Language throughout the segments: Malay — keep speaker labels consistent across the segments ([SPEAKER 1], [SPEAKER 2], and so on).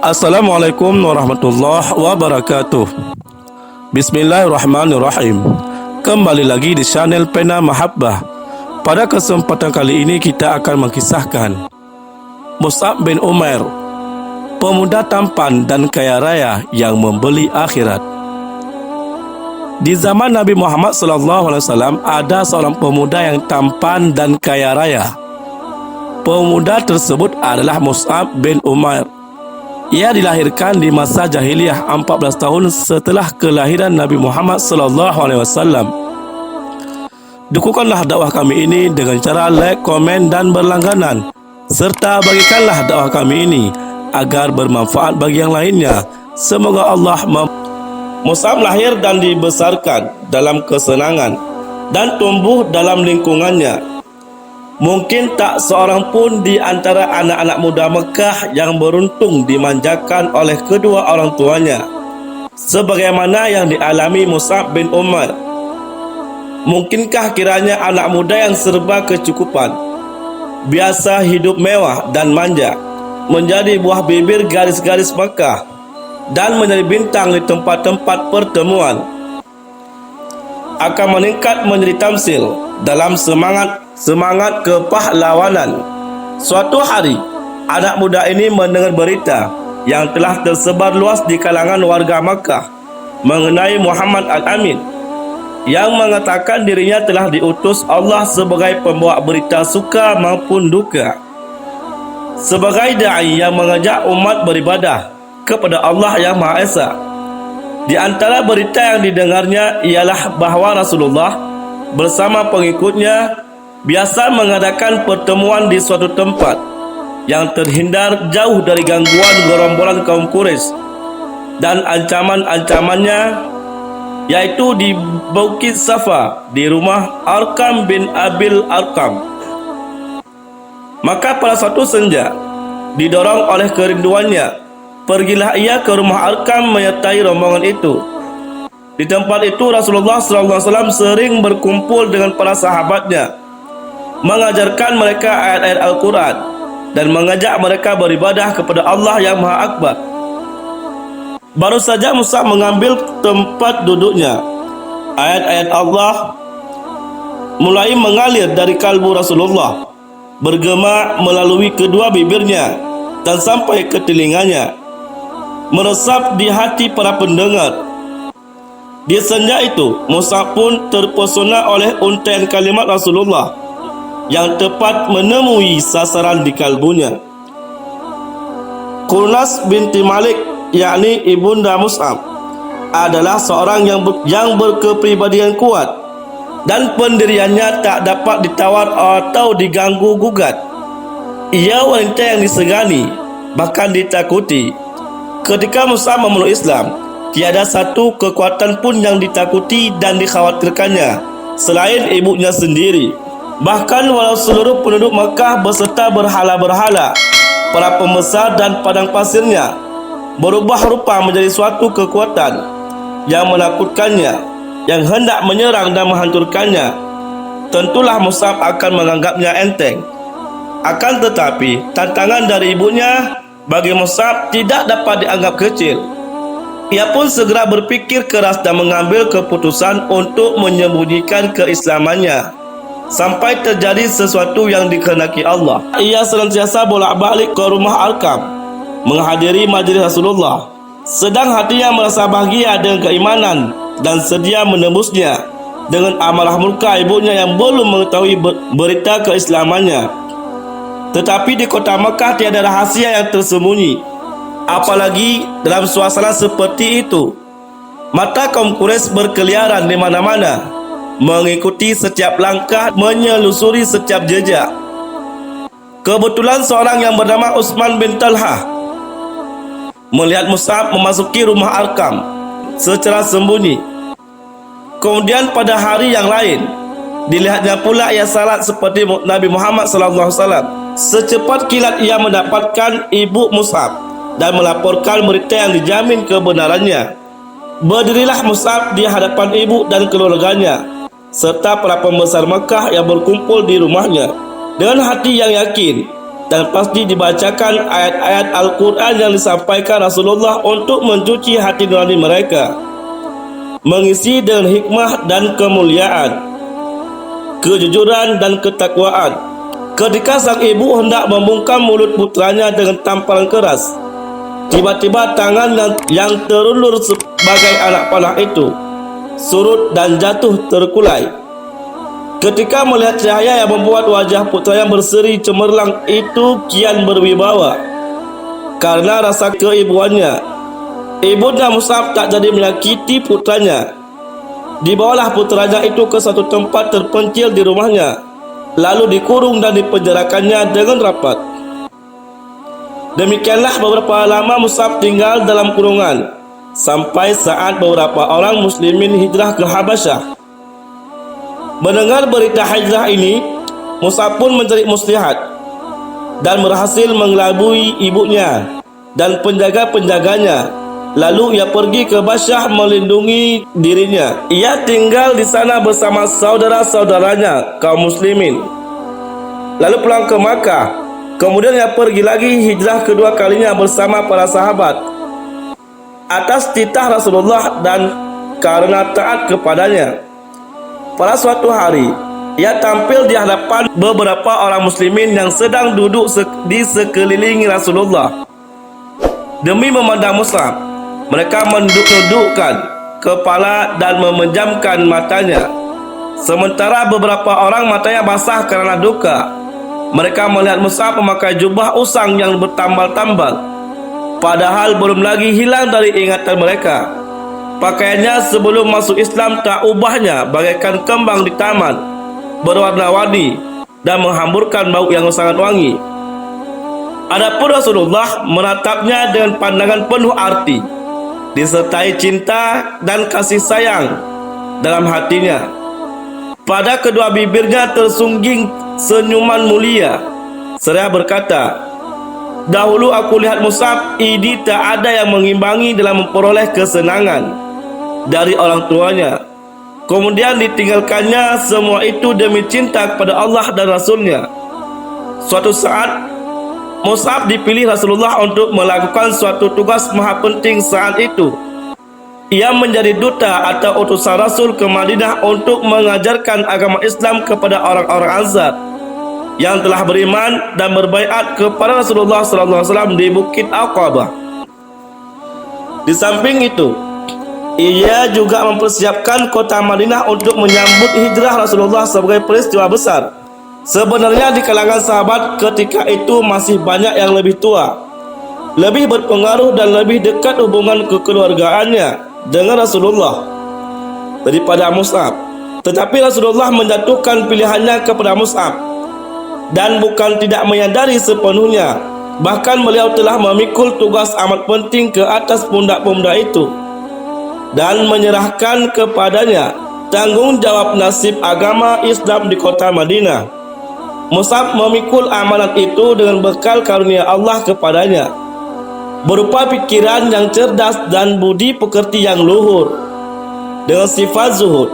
[SPEAKER 1] Assalamualaikum warahmatullahi wabarakatuh. Bismillahirrahmanirrahim. Kembali lagi di channel Pena Mahabbah. Pada kesempatan kali ini kita akan mengisahkan Mus'ab bin Umair, pemuda tampan dan kaya raya yang membeli akhirat. Di zaman Nabi Muhammad SAW ada seorang pemuda yang tampan dan kaya raya. Pemuda tersebut adalah Mus'ab bin Umair. Ia dilahirkan di masa jahiliyah 14 tahun setelah kelahiran Nabi Muhammad SAW. Dukungkanlah dakwah kami ini dengan cara like, komen dan berlangganan, serta bagikanlah dakwah kami ini agar bermanfaat bagi yang lainnya. Semoga Allah Mus'ab lahir dan dibesarkan dalam kesenangan dan tumbuh dalam lingkungannya. Mungkin tak seorang pun di antara anak-anak muda Mekah yang beruntung dimanjakan oleh kedua orang tuanya sebagaimana yang dialami Mus'ab bin Umair. Mungkinkah kiranya anak muda yang serba kecukupan, biasa hidup mewah dan manja, menjadi buah bibir garis-garis Mekah dan menjadi bintang di tempat-tempat pertemuan, akan meningkat menjadi tamsil dalam semangat kepahlawanan. Suatu hari, anak muda ini mendengar berita yang telah tersebar luas di kalangan warga Makkah mengenai Muhammad Al-Amin, yang mengatakan dirinya telah diutus Allah sebagai pembawa berita suka maupun duka, sebagai da'i yang mengajak umat beribadah kepada Allah yang Maha Esa. Di antara berita yang didengarnya ialah bahawa Rasulullah bersama pengikutnya biasa mengadakan pertemuan di suatu tempat yang terhindar jauh dari gangguan gerombolan kaum Quraisy dan ancaman-ancamannya, yaitu di Bukit Safa di rumah Arqam bin Abil Arqam. Maka pada suatu senja, didorong oleh kerinduannya, pergilah ia ke rumah Arqam menyertai rombongan itu. Di tempat itu Rasulullah SAW sering berkumpul dengan para sahabatnya, mengajarkan mereka ayat-ayat Al-Quran dan mengajak mereka beribadah kepada Allah yang Maha Akbar. Baru saja Mus'ab mengambil tempat duduknya, ayat-ayat Allah mulai mengalir dari kalbu Rasulullah, bergema melalui kedua bibirnya dan sampai ke telinganya, meresap di hati para pendengar. Di senja itu, Mus'ab pun terpesona oleh untaian kalimat Rasulullah yang tepat menemui sasaran di kalbunya. Qurnas binti Malik, yakni ibunda Mus'ab, adalah seorang yang berkepribadian kuat dan pendiriannya tak dapat ditawar atau diganggu gugat. Ia wanita yang disegani, bahkan ditakuti. Ketika Mus'ab memeluk Islam, tiada satu kekuatan pun yang ditakuti dan dikhawatirkannya selain ibunya sendiri. Bahkan walau seluruh penduduk Makkah beserta berhala-berhala, para pembesar dan padang pasirnya berubah rupa menjadi suatu kekuatan yang menakutkannya, yang hendak menyerang dan menghancurkannya, tentulah Mus'ab akan menganggapnya enteng. Akan tetapi, tantangan dari ibunya bagi Mus'ab tidak dapat dianggap kecil. Ia pun segera berpikir keras dan mengambil keputusan untuk menyembunyikan keislamannya sampai terjadi sesuatu yang dikehendaki Allah. Ia senantiasa bolak-balik ke rumah Arqam menghadiri majlis Rasulullah, sedang hatinya merasa bahagia dengan keimanan dan sedia menembusnya dengan amarah murka ibunya yang belum mengetahui berita keislamannya. Tetapi di kota Mekah tiada rahasia yang tersembunyi, apalagi dalam suasana seperti itu. Mata kaum Quraisy berkeliaran di mana-mana, mengikuti setiap langkah, menyelusuri setiap jejak. Kebetulan seorang yang bernama Utsman bin Talhah melihat Mus'ab memasuki rumah Arqam secara sembunyi. Kemudian pada hari yang lain, dilihatnya pula ia salat seperti Nabi Muhammad SAW. Secepat kilat ia mendapatkan ibu Mus'ab dan melaporkan berita yang dijamin kebenarannya. Berdirilah Mus'ab di hadapan ibu dan keluarganya serta para pembesar Makkah yang berkumpul di rumahnya dengan hati yang yakin dan pasti dibacakan ayat-ayat Al-Quran yang disampaikan Rasulullah untuk mencuci hati nurani mereka, mengisi dengan hikmah dan kemuliaan, kejujuran dan ketakwaan. Ketika sang ibu hendak membungkam mulut putranya dengan tamparan keras, tiba-tiba tangan yang terulur sebagai anak panah itu surut dan jatuh terkulai. Ketika melihat cahaya yang membuat wajah putra yang berseri cemerlang itu kian berwibawa karena rasa keibuannya, Ibunda Mus'ab tak jadi menyakiti putranya. Dibawalah putranya itu ke satu tempat terpencil di rumahnya, lalu dikurung dan dipenjarakannya dengan rapat. Demikianlah beberapa lama Mus'ab tinggal dalam kurungan, sampai saat beberapa orang muslimin hijrah ke Habasyah. Mendengar berita hijrah ini, Mus'ab pun mencari muslihat dan berhasil mengelabui ibunya dan penjaga-penjaganya. Lalu ia pergi ke Basyah melindungi dirinya. Ia tinggal di sana bersama saudara-saudaranya kaum muslimin, lalu pulang ke Makkah. Kemudian ia pergi lagi hijrah kedua kalinya bersama para sahabat atas titah Rasulullah dan karena taat kepadanya. Pada suatu hari, ia tampil di hadapan beberapa orang muslimin yang sedang duduk di sekeliling Rasulullah. Demi memandang Mus'ab, mereka menundukkan kepala dan memejamkan matanya. Sementara beberapa orang matanya basah karena duka. Mereka melihat Mus'ab memakai jubah usang yang bertambal-tambal, padahal belum lagi hilang dari ingatan mereka. Pakaiannya sebelum masuk Islam tak ubahnya bagaikan kembang di taman, berwarna-warni dan menghamburkan bau yang sangat wangi. Adapun Rasulullah menatapnya dengan pandangan penuh arti, disertai cinta dan kasih sayang dalam hatinya. Pada kedua bibirnya tersungging senyuman mulia, seraya berkata, "Dahulu aku lihat Mus'ab ini tak ada yang mengimbangi dalam memperoleh kesenangan dari orang tuanya. Kemudian ditinggalkannya semua itu demi cinta kepada Allah dan Rasulnya. Suatu saat Mus'ab dipilih Rasulullah untuk melakukan suatu tugas maha penting saat itu. Ia menjadi duta atau utusan Rasul ke Madinah untuk mengajarkan agama Islam kepada orang-orang Ansar yang telah beriman dan berbaiat kepada Rasulullah SAW di Bukit Aqabah. Di samping itu, ia juga mempersiapkan kota Madinah untuk menyambut hijrah Rasulullah sebagai peristiwa besar. Sebenarnya di kalangan sahabat ketika itu masih banyak yang lebih tua, lebih berpengaruh dan lebih dekat hubungan kekeluargaannya dengan Rasulullah daripada Mus'ab. Tetapi Rasulullah menjatuhkan pilihannya kepada Mus'ab dan bukan tidak menyadari sepenuhnya. Bahkan beliau telah memikul tugas amat penting ke atas pundak pemuda itu dan menyerahkan kepadanya tanggung jawab nasib agama Islam di kota Madinah. Mus'ab memikul amanat itu dengan bekal karunia Allah kepadanya, berupa pikiran yang cerdas dan budi pekerti yang luhur. Dengan sifat zuhud,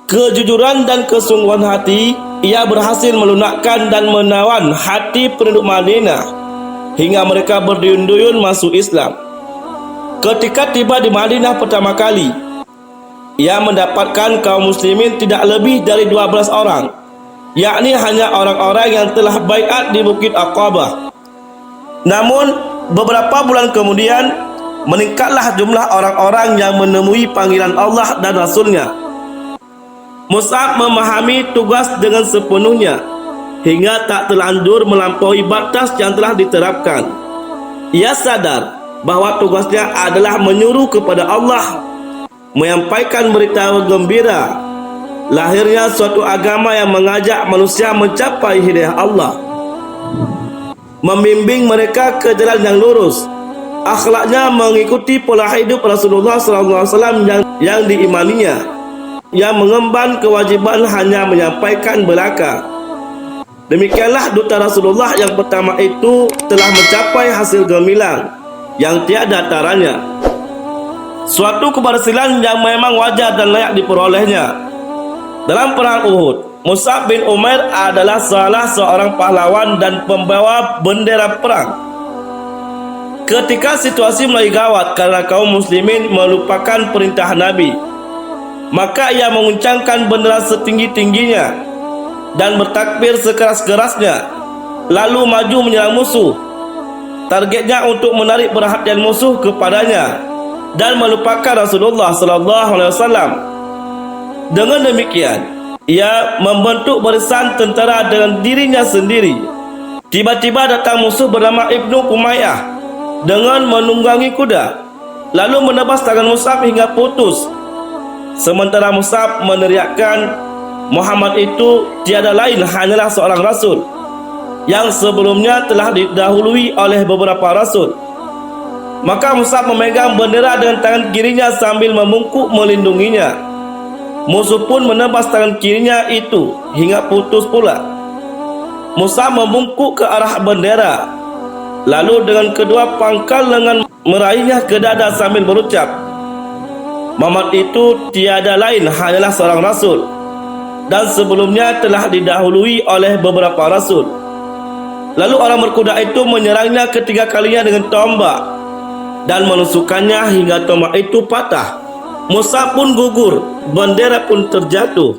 [SPEAKER 1] kejujuran dan kesungguhan hati, ia berhasil melunakkan dan menawan hati penduduk Madinah hingga mereka berduyun-duyun masuk Islam. Ketika tiba di Madinah pertama kali, ia mendapatkan kaum muslimin tidak lebih dari 12 orang, yakni hanya orang-orang yang telah baiat di Bukit Aqabah. Namun beberapa bulan kemudian meningkatlah jumlah orang-orang yang menemui panggilan Allah dan Rasulnya. Mus'ab memahami tugas dengan sepenuhnya hingga tak terlanjur melampaui batas yang telah diterapkan. Ia sadar bahwa tugasnya adalah menyuruh kepada Allah, menyampaikan berita gembira lahirnya suatu agama yang mengajak manusia mencapai hidayah Allah, membimbing mereka ke jalan yang lurus. Akhlaknya mengikuti pola hidup Rasulullah SAW yang diimaninya, yang mengemban kewajiban hanya menyampaikan belaka. Demikianlah duta Rasulullah yang pertama itu telah mencapai hasil gemilang yang tiada taranya, suatu keberhasilan yang memang wajar dan layak diperolehnya. Dalam perang Uhud, Mus'ab bin Umair adalah salah seorang pahlawan dan pembawa bendera perang. Ketika situasi mulai gawat karena kaum muslimin melupakan perintah Nabi, maka ia menguncangkan bendera setinggi-tingginya dan bertakbir sekeras-kerasnya, lalu maju menyerang musuh. Targetnya untuk menarik perhatian musuh kepadanya dan melupakan Rasulullah SAW. Dengan demikian, ia membentuk barisan tentara dengan dirinya sendiri. Tiba-tiba datang musuh bernama Ibnu Umayyah dengan menunggangi kuda, lalu menebas tangan Mus'ab hingga putus. Sementara Mus'ab meneriakkan, Muhammad itu tiada lain hanyalah seorang rasul yang sebelumnya telah didahului oleh beberapa rasul. Maka Mus'ab memegang bendera dengan tangan kirinya sambil membungkuk melindunginya. Musuh pun menebas tangan kirinya itu hingga putus pula. Mus'ab membungkuk ke arah bendera, lalu dengan kedua pangkal lengan meraihnya ke dada sambil berucap, Muhammad itu tiada lain hanyalah seorang rasul dan sebelumnya telah didahului oleh beberapa rasul. Lalu orang berkuda itu menyerangnya ketiga kalinya dengan tombak dan menusukkannya hingga tombak itu patah. Mus'ab pun gugur, bendera pun terjatuh.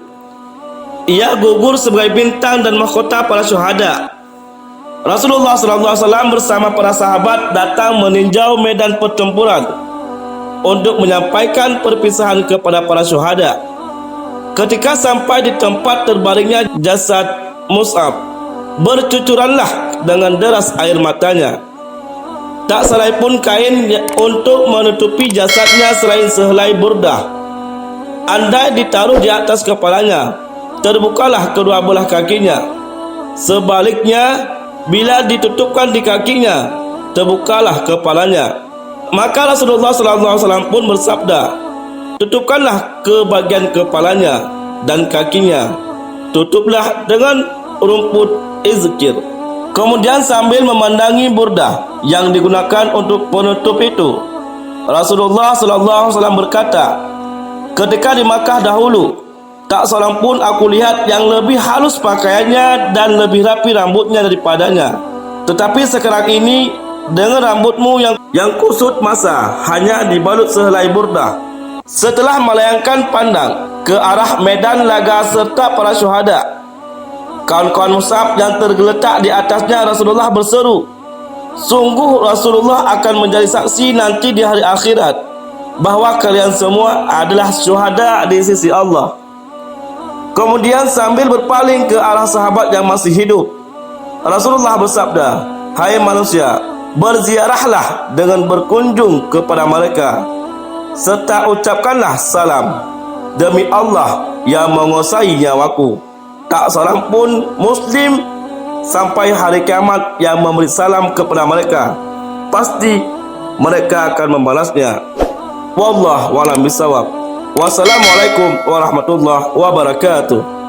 [SPEAKER 1] Ia gugur sebagai bintang dan mahkota para syuhada. Rasulullah SAW bersama para sahabat datang meninjau medan pertempuran untuk menyampaikan perpisahan kepada para syuhada. Ketika sampai di tempat terbaringnya jasad Mus'ab, bercucuranlah dengan deras air matanya. Tak selai pun kain untuk menutupi jasadnya selain sehelai burdah. Andai ditaruh di atas kepalanya, terbukalah kedua belah kakinya. Sebaliknya, bila ditutupkan di kakinya, terbukalah kepalanya. Maka Rasulullah SAW pun bersabda, tutupkanlah ke bagian kepalanya dan kakinya, tutuplah dengan rumput izkir. Kemudian sambil memandangi burdah yang digunakan untuk penutup itu, Rasulullah SAW berkata, ketika di Makkah dahulu, tak seorang pun aku lihat yang lebih halus pakaiannya dan lebih rapi rambutnya daripadanya. Tetapi sekarang ini, dengan rambutmu yang kusut masa hanya dibalut sehelai burdah. Setelah melayangkan pandang ke arah medan laga serta para syuhada, kawan-kawan Mus'ab yang tergeletak di atasnya, Rasulullah berseru, sungguh Rasulullah akan menjadi saksi nanti di hari akhirat bahwa kalian semua adalah syuhada di sisi Allah. Kemudian sambil berpaling ke arah sahabat yang masih hidup, Rasulullah bersabda, hai manusia, berziarahlah dengan berkunjung kepada mereka serta ucapkanlah salam. Demi Allah yang menguasai nyawaku, tak seorang pun muslim sampai hari kiamat yang memberi salam kepada mereka, pasti mereka akan membalasnya. Wallahu a'lam bishawab. Wassalamualaikum warahmatullahi wabarakatuh.